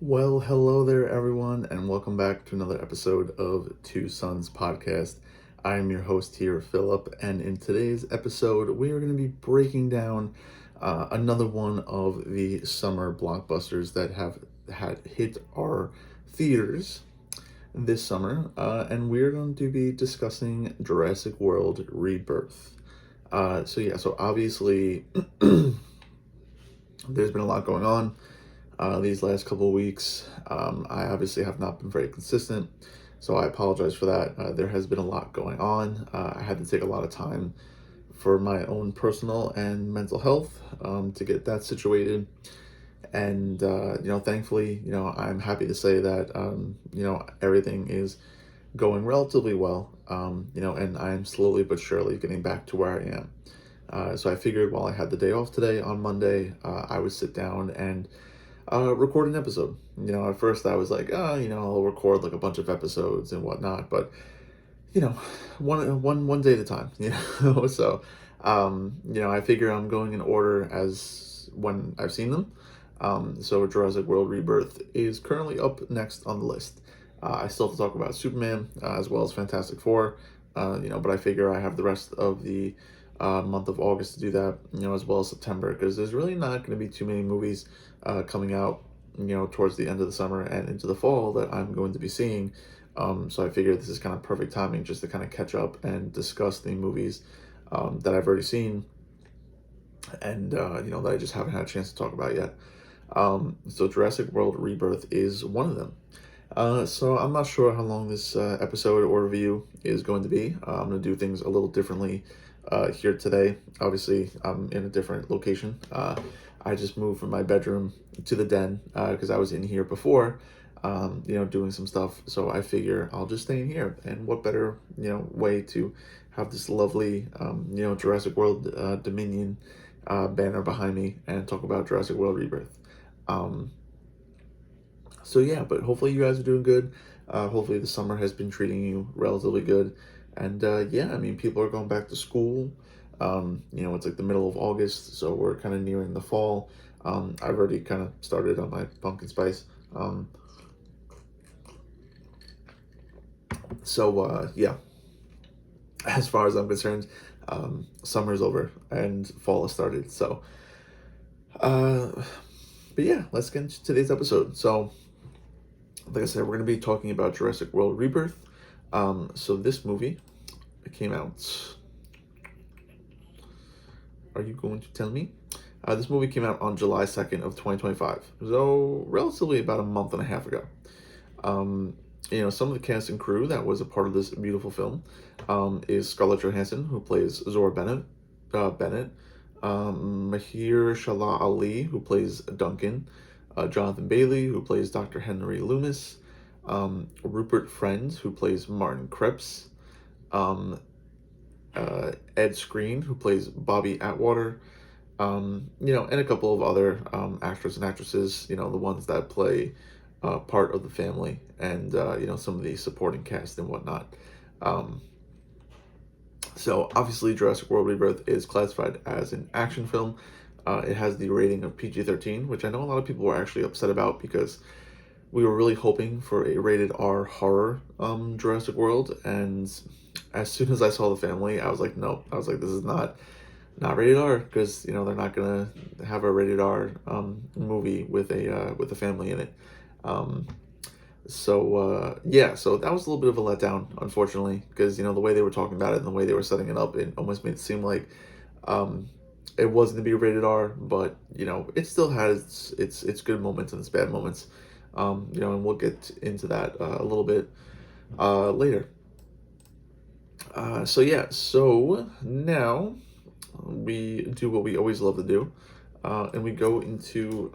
Well, hello there, everyone, and welcome back to another episode of Two Sons Podcast. I am your host here, Philip, and in today's episode, we are going to be breaking down another one of the summer blockbusters that have had hit our theaters this summer, and we're going to be discussing Jurassic World Rebirth. So obviously, there's been a lot going on these last couple of weeks. I obviously have not been very consistent, so I apologize for that. There has been a lot going on. I had to take a lot of time for my own personal and mental health to get that situated. And, thankfully, I'm happy to say that, everything is going relatively well, and I'm slowly but surely getting back to where I am. So I figured while I had the day off today on Monday, I would sit down and record an episode. At first I was like, I'll record like a bunch of episodes and whatnot, but you know, one day at a time. So I figure I'm going in order as when I've seen them. So Jurassic World Rebirth is currently up next on the list. I still have to talk about Superman as well as Fantastic Four, but I figure I have the rest of the month of August to do that, as well as September, because there's really not going to be too many movies coming out, towards the end of the summer and into the fall that I'm going to be seeing. So I figured this is kind of perfect timing just to kind of catch up and discuss the movies that I've already seen and, that I just haven't had a chance to talk about yet. So Jurassic World Rebirth is one of them. So I'm not sure how long this episode or review is going to be. I'm going to do things a little differently here today. Obviously, I'm in a different location. I just moved from my bedroom to the den because I was in here before, doing some stuff. So I figure I'll just stay in here. And what better, way to have this lovely, Jurassic World Dominion banner behind me and talk about Jurassic World Rebirth. So yeah, but hopefully you guys are doing good. Hopefully the summer has been treating you relatively good. And yeah, I mean, people are going back to school. It's like the middle of August, so we're kind of nearing the fall. I've already kind of started on my pumpkin spice. Yeah, as far as I'm concerned, summer's over and fall has started. But yeah, let's get into today's episode. So, like I said, we're going to be talking about Jurassic World Rebirth. So this movie came out. Are you going to tell me? This movie came out on July 2nd of 2025. So relatively about a month and a half ago. Some of the cast and crew that was a part of this beautiful film is Scarlett Johansson, who plays Zora Bennett, Mahershala Ali, who plays Duncan, Jonathan Bailey, who plays Dr. Henry Loomis, Rupert Friend, who plays Martin Krebs, Ed Skrein, who plays Bobby Atwater, and a couple of other actors and actresses, the ones that play part of the family, and some of the supporting cast and whatnot. So obviously Jurassic World Rebirth is classified as an action film. It has the rating of PG-13, which I know a lot of people were actually upset about because we were really hoping for a rated R horror Jurassic World, and as soon as I saw the family, I was like, nope. I was like, this is not rated R, because they're not gonna have a rated R movie with a family in it. So that was a little bit of a letdown, unfortunately, because the way they were talking about it and the way they were setting it up, it almost made it seem like it wasn't to be rated R, but it still has its good moments and its bad moments. And we'll get into that a little bit later. So now we do what we always love to do, and we go into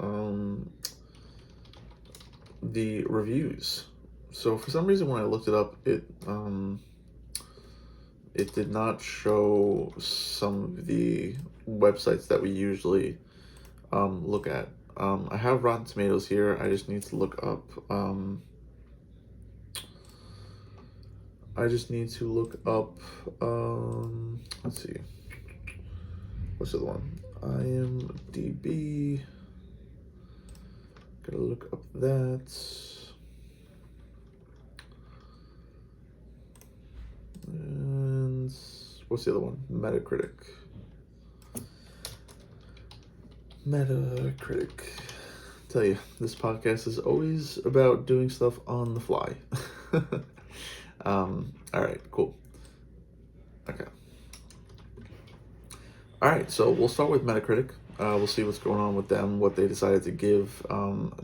the reviews. So for some reason, when I looked it up, it did not show some of the websites that we usually look at. I have Rotten Tomatoes here. I just need to look up. Let's see. What's the other one? IMDb. Gotta look up that. And what's the other one? Metacritic. Metacritic. Tell you, this podcast is always about doing stuff on the fly. All right, cool. Okay. All right, so we'll start with Metacritic. We'll see what's going on with them, what they decided to give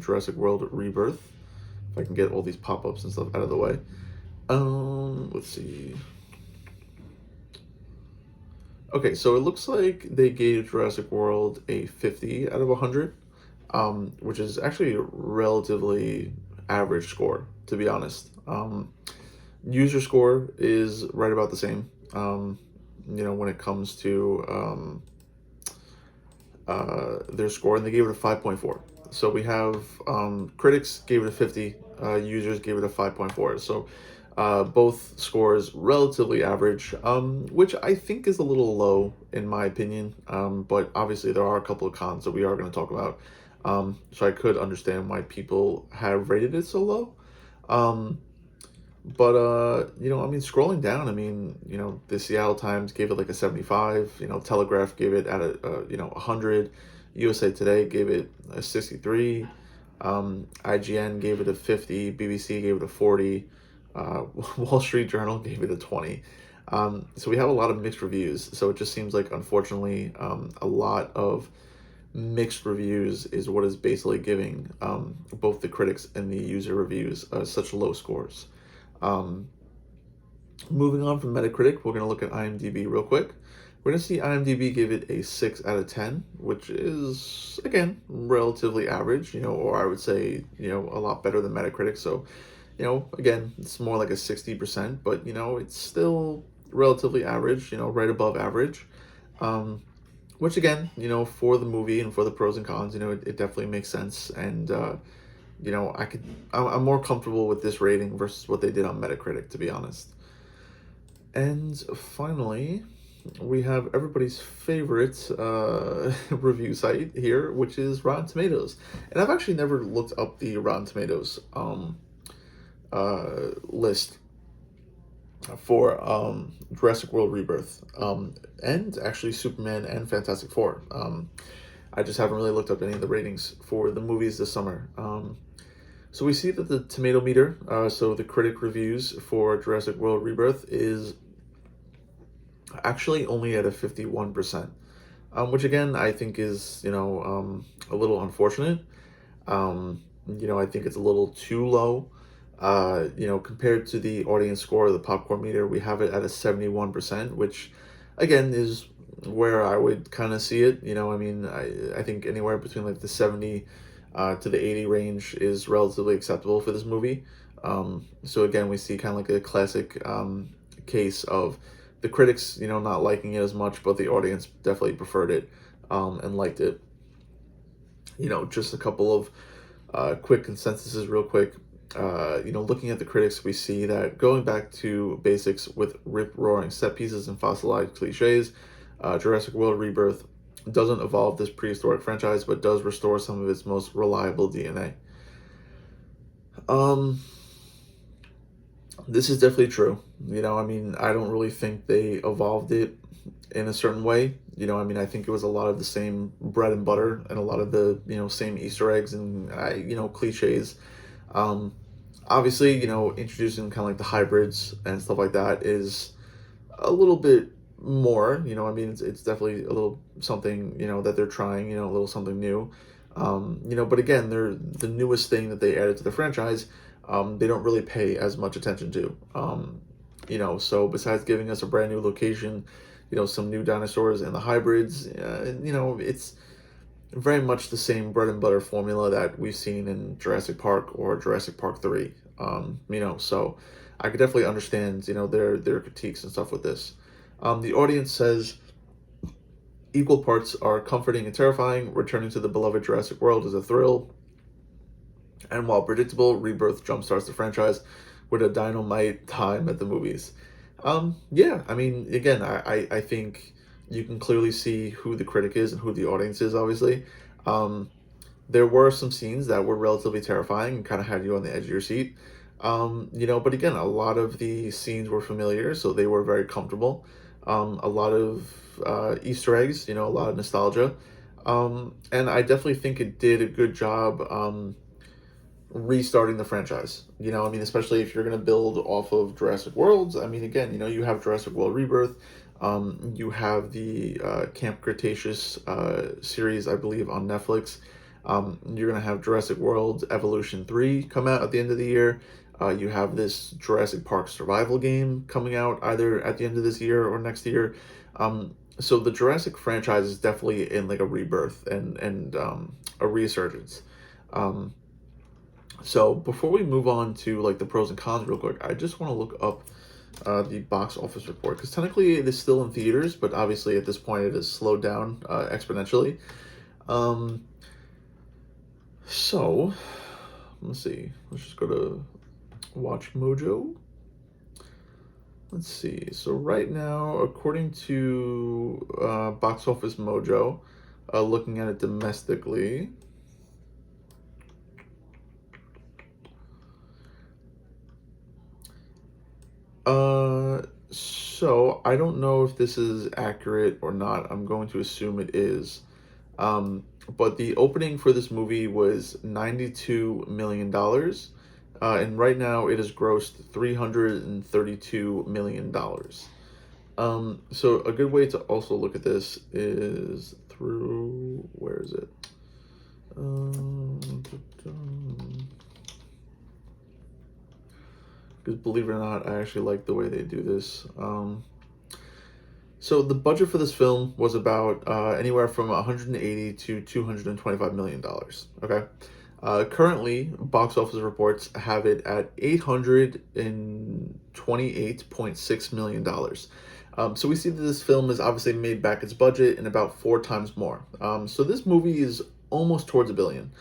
Jurassic World Rebirth. If I can get all these pop-ups and stuff out of the way. Let's see. Okay, so it looks like they gave Jurassic World a 50 out of 100, which is actually a relatively average score, to be honest. User score is right about the same. When it comes to their score, and they gave it a 5.4. So we have critics gave it a 50, users gave it a 5.4. So both scores relatively average, which I think is a little low in my opinion. But obviously there are a couple of cons that we are going to talk about. So I could understand why people have rated it so low. But scrolling down, the Seattle Times gave it like a 75, Telegraph gave it at a 100, USA Today gave it a 63, IGN gave it a 50, BBC gave it a 40, Wall Street Journal gave it a 20. So we have a lot of mixed reviews. So it just seems like, unfortunately, a lot of mixed reviews is what is basically giving both the critics and the user reviews such low scores. Moving on from Metacritic, we're going to look at IMDb real quick. We're going to see IMDb give it a 6 out of 10, which is, again, relatively average, or I would say, a lot better than Metacritic. So, again, it's more like a 60%, but, it's still relatively average, right above average. Which, again, for the movie and for the pros and cons, it definitely makes sense. And, I'm more comfortable with this rating versus what they did on Metacritic, to be honest. And finally, we have everybody's favorite review site here, which is Rotten Tomatoes. And I've actually never looked up the Rotten Tomatoes list for Jurassic World Rebirth, and actually Superman and Fantastic Four. I just haven't really looked up any of the ratings for the movies this summer. So we see that the tomato meter, so the critic reviews for Jurassic World Rebirth, is actually only at a 51%, which again I think is a little unfortunate. I think it's a little too low. Compared to the audience score, the popcorn meter, we have it at a 71%, which again is where I would kind of see it. I think anywhere between like the 70 to the 80 range is relatively acceptable for this movie. So again, we see kind of like a classic case of the critics, not liking it as much, but the audience definitely preferred it and liked it. Just a couple of quick consensuses real quick. Looking at the critics, we see that going back to basics with rip-roaring set pieces and fossilized cliches, Jurassic World Rebirth doesn't evolve this prehistoric franchise, but does restore some of its most reliable DNA. This is definitely true. I don't really think they evolved it in a certain way. I think it was a lot of the same bread and butter and a lot of the, same Easter eggs and, cliches. Obviously, introducing kind of like the hybrids and stuff like that is a little bit more, it's definitely a little something, that they're trying, a little something new. But again, they're the newest thing that they added to the franchise. They don't really pay as much attention to. So besides giving us a brand new location, some new dinosaurs and the hybrids, it's very much the same bread and butter formula that we've seen in Jurassic Park or Jurassic Park 3. So I could definitely understand, their critiques and stuff with this. The audience says equal parts are comforting and terrifying. Returning to the beloved Jurassic World is a thrill. And while predictable, Rebirth jumpstarts the franchise with a dynamite time at the movies. Again, I think you can clearly see who the critic is and who the audience is, obviously. There were some scenes that were relatively terrifying and kind of had you on the edge of your seat. But again, a lot of the scenes were familiar, so they were very comfortable. A lot of Easter eggs, a lot of nostalgia. And I definitely think it did a good job restarting the franchise. Especially if you're going to build off of Jurassic Worlds. Again, you have Jurassic World Rebirth. You have the Camp Cretaceous series, I believe, on Netflix. You're going to have Jurassic World Evolution 3 come out at the end of the year. You have this Jurassic Park survival game coming out either at the end of this year or next year. So the Jurassic franchise is definitely in like a rebirth and a resurgence. So before we move on to like the pros and cons real quick, I just want to look up the box office report, because technically it is still in theaters, but obviously at this point it has slowed down exponentially. So let's see. Let's just go to Watch Mojo. Let's see. So right now, according to Box Office Mojo, looking at it domestically, so I don't know if this is accurate or not. I'm going to assume it is. But the opening for this movie was $92 million. And right now it has grossed $332 million. So a good way to also look at this is through, where is it? Because believe it or not, I actually like the way they do this. So the budget for this film was about anywhere from 180 to $225 million. Okay. Currently, box office reports have it at $828.6 million. So we see that this film has obviously made back its budget and about 4 times more. So this movie is almost towards $1 billion.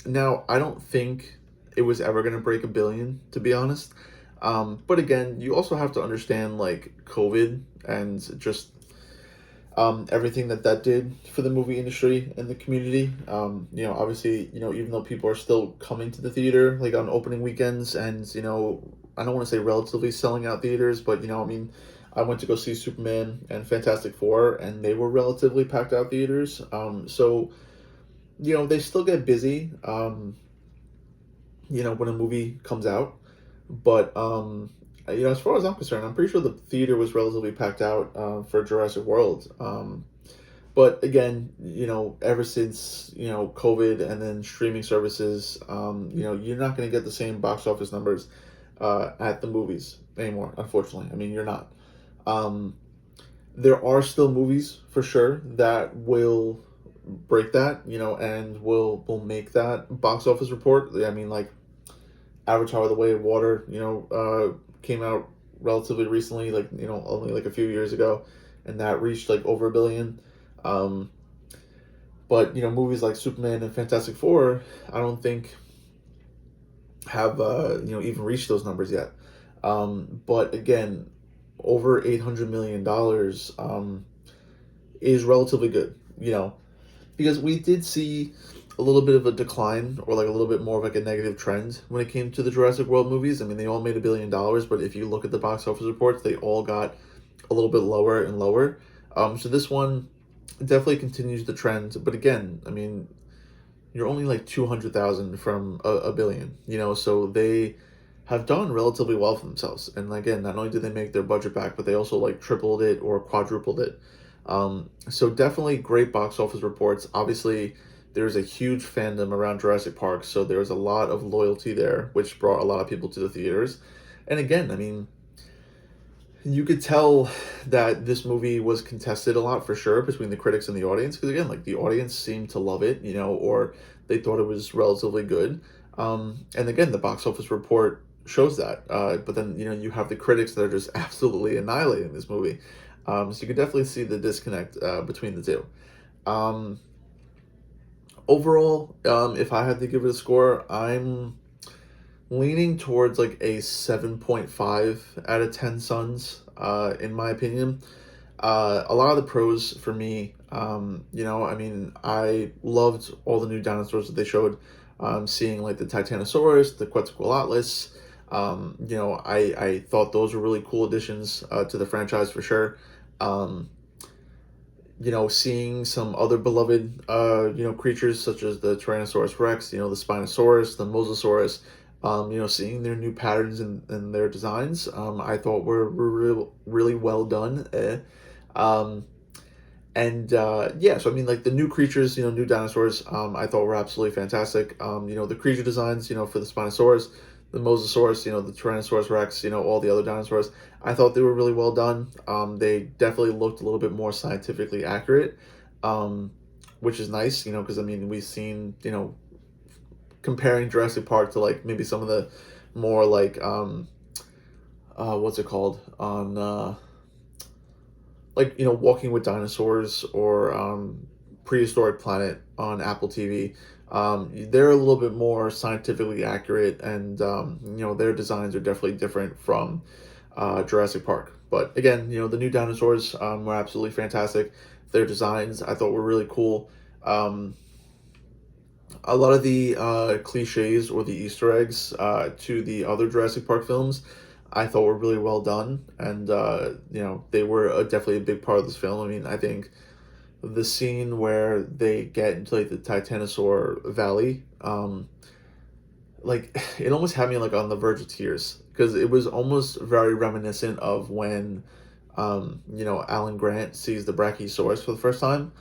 Now, I don't think it was ever going to break $1 billion, to be honest. But again, you also have to understand like COVID and just everything that did for the movie industry and the community. Obviously, even though people are still coming to the theater like on opening weekends, and I don't want to say relatively selling out theaters, but I went to go see Superman and Fantastic Four, and they were relatively packed out theaters. So they still get busy. When a movie comes out, but as far as I'm concerned, I'm pretty sure the theater was relatively packed out for Jurassic World. But again, ever since COVID and then streaming services, you're not going to get the same box office numbers at the movies anymore. Unfortunately, you're not. There are still movies for sure that will break that, and will make that box office report. Like Avatar: The Way of Water, came out relatively recently, like only like a few years ago, and that reached like over $1 billion. But movies like Superman and Fantastic Four, I don't think have even reached those numbers yet. But again, over $800 million is relatively good, because we did see a little bit of a decline, or like a little bit more of like a negative trend when it came to the Jurassic World movies. They all made $1 billion, but if you look at the box office reports, they all got a little bit lower and lower. So this one definitely continues the trend, but again, you're only like 200,000 from a billion, so they have done relatively well for themselves. And again, not only did they make their budget back, but they also like tripled it or quadrupled it. So definitely great box office reports. Obviously, there's a huge fandom around Jurassic Park, so there's a lot of loyalty there, which brought a lot of people to the theaters. And again, you could tell that this movie was contested a lot for sure between the critics and the audience, because again, like the audience seemed to love it, or they thought it was relatively good. And again, the box office report shows that. But then, you have the critics that are just absolutely annihilating this movie. So you could definitely see the disconnect between the two. Overall, if I had to give it a score, I'm leaning towards like a 7.5 out of 10 suns, in my opinion. A lot of the pros for me, I mean, I loved all the new dinosaurs that they showed. Seeing like the Titanosaurus, the Quetzalcoatlus. I thought those were really cool additions to the franchise for sure. Um, Seeing some other beloved, creatures such as the Tyrannosaurus Rex, the Spinosaurus, the Mosasaurus, seeing their new patterns and their designs, I thought were really, really well done. Um, so I mean, like the new creatures, new dinosaurs, I thought were absolutely fantastic. The creature designs, for the Spinosaurus, the Mosasaurus, the Tyrannosaurus Rex, all the other dinosaurs, I thought they were really well done. They definitely looked a little bit more scientifically accurate, um, which is nice, because I mean, we've seen, comparing Jurassic Park to like maybe some of the more like, what's it called on, like Walking with Dinosaurs or Prehistoric Planet on Apple TV. They're a little bit more scientifically accurate, and their designs are definitely different from Jurassic Park. But again, the new dinosaurs were absolutely fantastic. Their designs I thought were really cool. Um, a lot of the cliches or the Easter eggs to the other Jurassic Park films, I thought were really well done, and they were definitely a big part of this film. I mean, I think the scene where they get into like the Titanosaur Valley, like it almost had me like on the verge of tears because it was almost very reminiscent of when, Alan Grant sees the Brachiosaurus for the first time.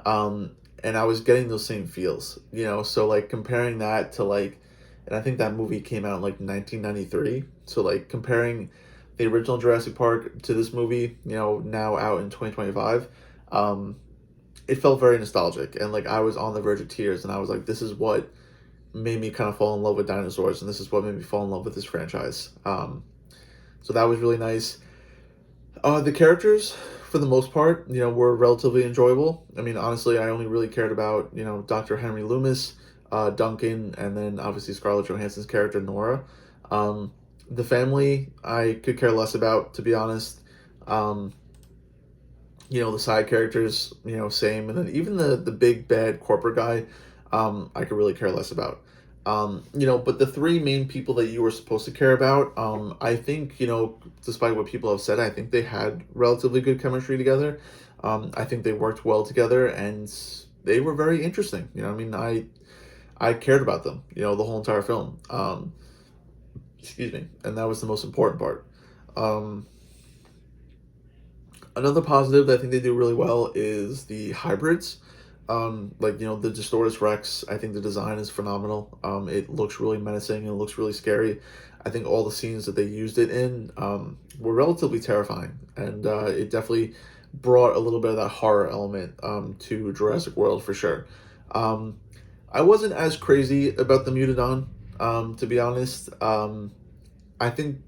Um, and I was getting those same feels, so like comparing that to like, and I think that movie came out in like 1993. So like comparing the original Jurassic Park to this movie, now out in 2025, um, it felt very nostalgic. And like I was on the verge of tears and I was like, this is what made me kind of fall in love with dinosaurs, and this is what made me fall in love with this franchise. So that was really nice. The characters, for the most part, were relatively enjoyable. I mean, honestly, I only really cared about, Dr. Henry Loomis, Duncan, and then obviously Scarlett Johansson's character, Nora. The family, I could care less about, to be honest. Um, the side characters, same. And then even the big bad corporate guy, I could really care less about. But the three main people that you were supposed to care about, I think, despite what people have said, I think they had relatively good chemistry together. I think they worked well together and they were very interesting. I mean, I cared about them, the whole entire film. Excuse me. And that was the most important part. Um, Another positive that I think they do really well is the hybrids. The Distortus Rex, I think the design is phenomenal. It looks really menacing and it looks really scary. I think all the scenes that they used it in were relatively terrifying, and it definitely brought a little bit of that horror element to Jurassic World for sure. Um, I wasn't as crazy about the Mutodon, to be honest. I think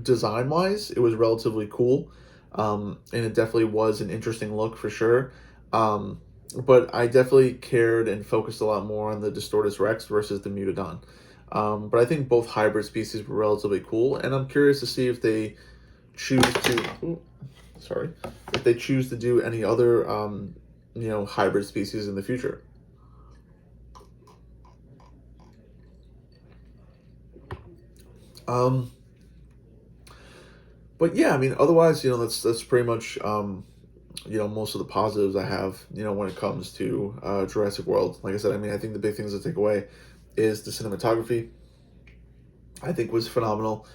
design wise, it was relatively cool, and it definitely was an interesting look for sure. Um, but I definitely cared and focused a lot more on the Distortus Rex versus the Mutodon. But I think both hybrid species were relatively cool, and I'm curious to see if they choose to. Ooh, sorry, if they choose to do any other, hybrid species in the future. Um, but yeah, I mean, otherwise, that's pretty much most of the positives I have, when it comes to Jurassic World. Like I said, I mean, I think the big things to take away is the cinematography. I think was phenomenal.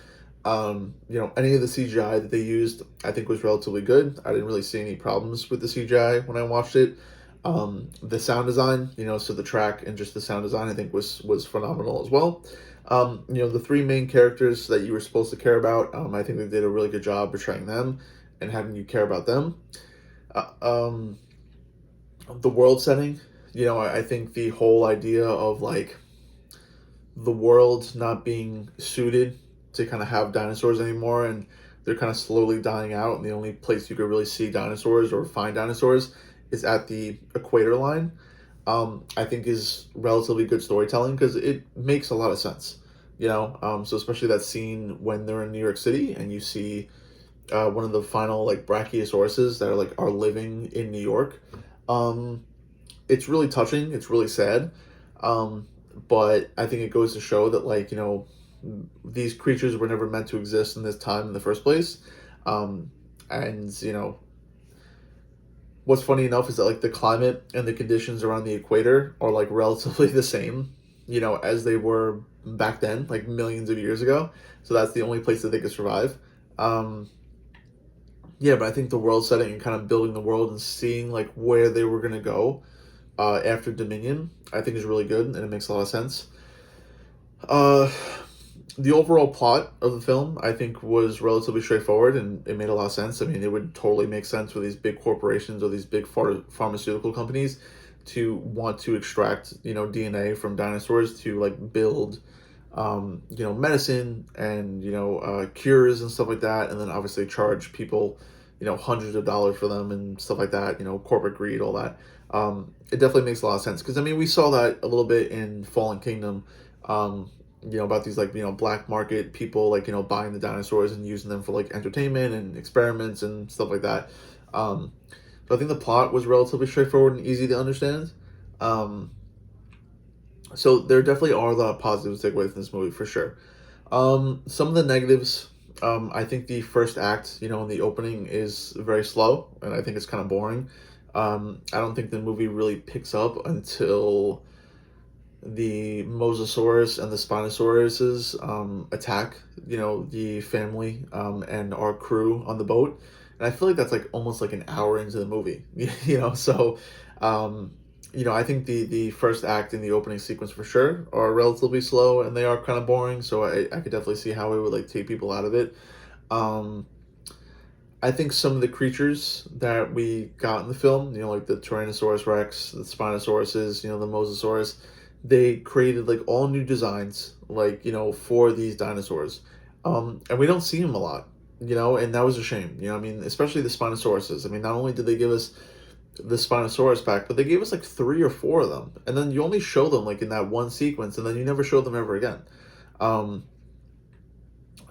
Any of the CGI that they used, I think was relatively good. I didn't really see any problems with the CGI when I watched it. The sound design, so the track and just the sound design, I think was phenomenal as well. The three main characters that you were supposed to care about, I think they did a really good job portraying them and having you care about them. Uh, um, the world setting, I think the whole idea of like the world not being suited to kind of have dinosaurs anymore, and they're kind of slowly dying out, and the only place you could really see dinosaurs or find dinosaurs is at the equator line. I think is relatively good storytelling because it makes a lot of sense. So especially that scene when they're in New York City and you see one of the final like brachiosauruses that are living in New York. Um, it's really touching. It's really sad. Um, but I think it goes to show that, like, these creatures were never meant to exist in this time in the first place. Um, and what's funny enough is that, like, the climate and the conditions around the equator are like relatively the same, as they were back then, like millions of years ago. So that's the only place that they could survive. Um, yeah, but I think the world setting and kind of building the world and seeing like where they were gonna go after Dominion, I think is really good and it makes a lot of sense. Uh, the overall plot of the film, I think, was relatively straightforward and it made a lot of sense. I mean, it would totally make sense for these big corporations or these big pharmaceutical companies to want to extract, DNA from dinosaurs to like build, medicine and, cures and stuff like that. And then obviously charge people, hundreds of dollars for them and stuff like that, corporate greed, all that. It definitely makes a lot of sense because, I mean, we saw that a little bit in Fallen Kingdom. Um, about these like black market people like buying the dinosaurs and using them for like entertainment and experiments and stuff like that. So I think the plot was relatively straightforward and easy to understand. Um, so there definitely are a lot of positives to take away from this movie for sure. Some of the negatives, I think the first act, in the opening is very slow, and I think it's kind of boring. I don't think the movie really picks up until the Mosasaurus and the Spinosauruses attack, the family and our crew on the boat. And I feel like that's like almost like an hour into the movie, So, um, I think the first act and the opening sequence for sure are relatively slow and they are kind of boring. So I could definitely see how it would like take people out of it. Um, I think some of the creatures that we got in the film, like the Tyrannosaurus Rex, the Spinosauruses, the Mosasaurus, they created like all new designs, like, for these dinosaurs. And we don't see them a lot, and that was a shame, I mean, especially the Spinosauruses. I mean, not only did they give us the Spinosaurus pack, but they gave us like three or four of them. And then you only show them like in that one sequence, and then you never show them ever again. Um,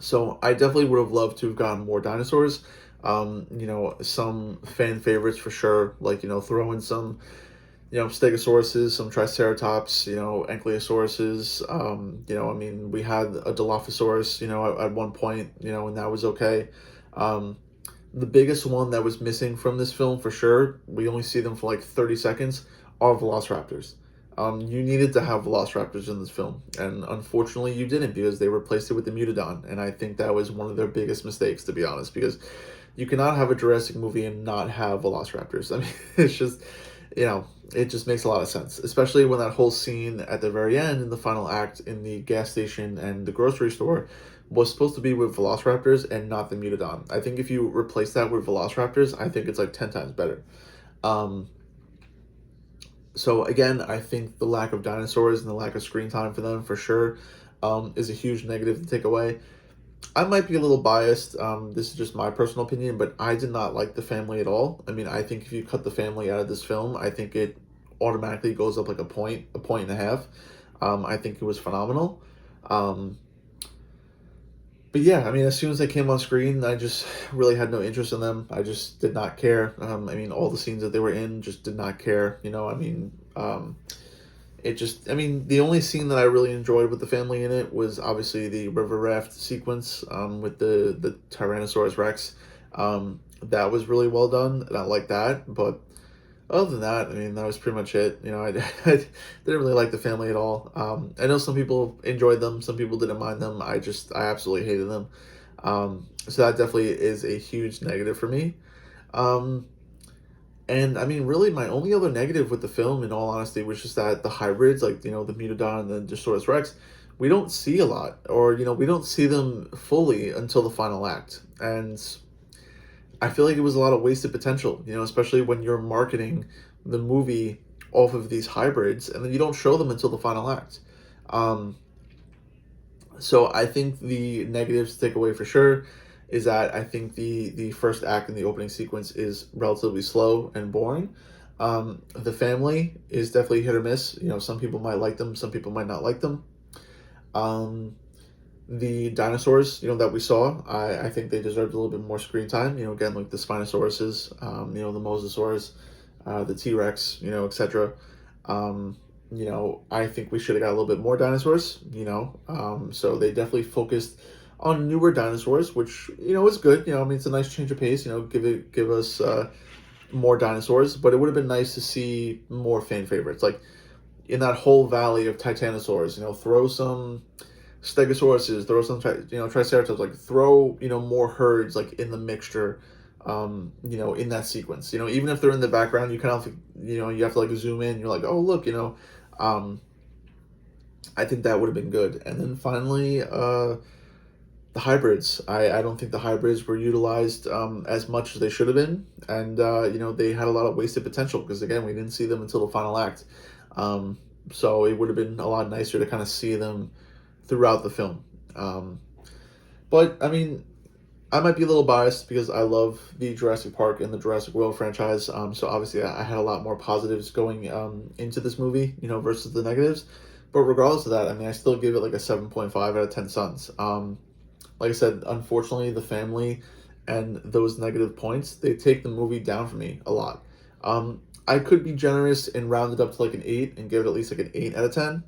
so I definitely would have loved to have gotten more dinosaurs. Some fan favorites for sure, like, throw in some, Stegosauruses, some Triceratops, Ankylosauruses. I mean, we had a Dilophosaurus, at one point, and that was okay. Um, the biggest one that was missing from this film for sure, we only see them for like 30 seconds, are Velociraptors. You needed to have Velociraptors in this film, and unfortunately you didn't because they replaced it with the Mutodon, and I think that was one of their biggest mistakes, to be honest, because you cannot have a Jurassic movie and not have Velociraptors. I mean, it's just, it just makes a lot of sense, especially when that whole scene at the very end in the final act in the gas station and the grocery store was supposed to be with Velociraptors and not the Mutodon. I think if you replace that with Velociraptors, I think it's like 10 times better. Um, so again, I think the lack of dinosaurs and the lack of screen time for them for sure is a huge negative to take away. I might be a little biased. This is just my personal opinion, but I did not like the family at all. I mean, I think if you cut the family out of this film, I think it automatically goes up like a point and a half. I think it was phenomenal. Um, but yeah, I mean, as soon as they came on screen, I just really had no interest in them. I just did not care. I mean, all the scenes that they were in, just did not care. I mean, I mean, the only scene that I really enjoyed with the family in it was obviously the river raft sequence with the Tyrannosaurus Rex. That was really well done, and I like that. But other than that, I mean, that was pretty much it. I didn't really like the family at all. I know some people enjoyed them, some people didn't mind them. I absolutely hated them. So that definitely is a huge negative for me. Um, and I mean, really, my only other negative with the film, in all honesty, was just that the hybrids, like, the Mutodon and the Distosaurus Rex, we don't see a lot, or, we don't see them fully until the final act. And I feel like it was a lot of wasted potential, especially when you're marketing the movie off of these hybrids and then you don't show them until the final act. Um, so I think the negatives to take away for sure is that I think the first act in the opening sequence is relatively slow and boring. The family is definitely hit or miss. Some people might like them, some people might not like them. Um, the dinosaurs, that we saw, I think they deserved a little bit more screen time. Again, like the Spinosauruses, the Mosasaurus, the T-Rex, etc. I think we should have got a little bit more dinosaurs, so they definitely focused on newer dinosaurs, which, is good. It's a nice change of pace, give us more dinosaurs, but it would have been nice to see more fan favorites. Like in that whole valley of Titanosaurs, throw some Stegosauruses, throw some, Triceratops, like throw, more herds like in the mixture, in that sequence. Even if they're in the background, you kind of, you have to like zoom in. You're like, oh look, I think that would have been good. And then finally, the hybrids. I don't think the hybrids were utilized as much as they should have been, and they had a lot of wasted potential because again we didn't see them until the final act. So it would have been a lot nicer to kind of see them throughout the film. But I mean, I might be a little biased because I love the Jurassic Park and the Jurassic World franchise. So obviously I had a lot more positives going into this movie, versus the negatives. But regardless of that, I mean, I still give it like a 7.5 out of 10 suns. Like I said, unfortunately, the family and those negative points, they take the movie down for me a lot. I could be generous and round it up to like an 8 and give it at least like an 8 out of 10.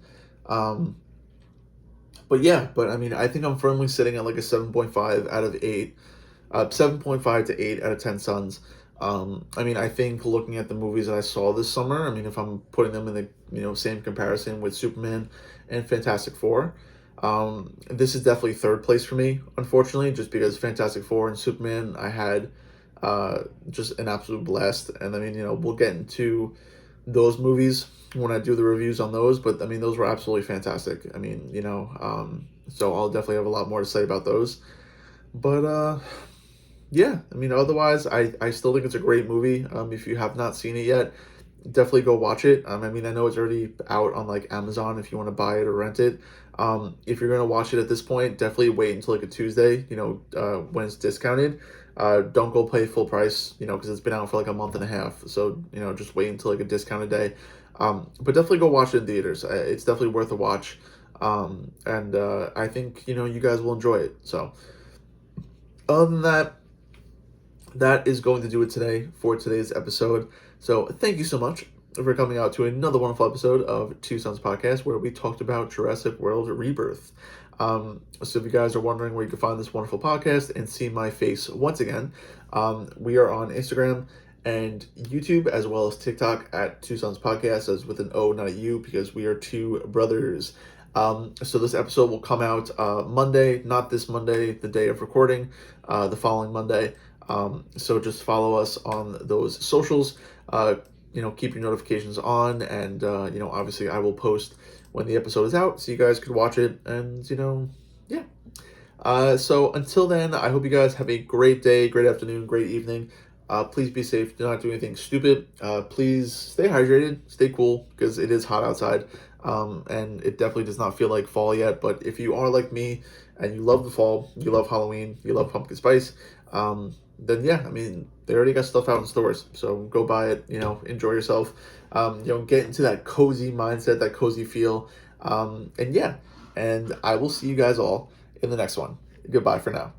But I mean, I think I'm firmly sitting at like a 7.5 out of 8, 7.5 to 8 out of 10 suns. I mean, I think looking at the movies that I saw this summer, I mean, if I'm putting them in the, same comparison with Superman and Fantastic Four, this is definitely third place for me, unfortunately, just because Fantastic Four and Superman, I had just an absolute blast. And I mean, we'll get into those movies when I do the reviews on those, but I mean, those were absolutely fantastic. I mean, so I'll definitely have a lot more to say about those. But yeah, I mean, otherwise, I still think it's a great movie. If you have not seen it yet, definitely go watch it. I mean, I know it's already out on like Amazon if you want to buy it or rent it. If you're gonna watch it at this point, definitely wait until like a Tuesday, when it's discounted. Don't go pay full price, because it's been out for like a month and a half. So, just wait until like a discounted day. But definitely go watch it in theaters. It's definitely worth a watch. And I think, you guys will enjoy it. So, other than that, that is going to do it today for today's episode. So thank you so much for coming out to another wonderful episode of Two Sons Podcast, where we talked about Jurassic World Rebirth. So if you guys are wondering where you can find this wonderful podcast and see my face once again, we are on Instagram and YouTube as well as TikTok at Two Sons Podcast, as with an O, not a U, because we are two brothers. So this episode will come out Monday, not this Monday, the day of recording, the following Monday. So just follow us on those socials, keep your notifications on, and, obviously I will post when the episode is out so you guys could watch it, and, yeah. So until then, I hope you guys have a great day, great afternoon, great evening. Please be safe. Do not do anything stupid. Please stay hydrated, stay cool, because it is hot outside. And it definitely does not feel like fall yet. But if you are like me and you love the fall, you love Halloween, you love pumpkin spice, then yeah, I mean, they already got stuff out in stores. So go buy it, enjoy yourself, get into that cozy mindset, that cozy feel. And yeah, and I will see you guys all in the next one. Goodbye for now.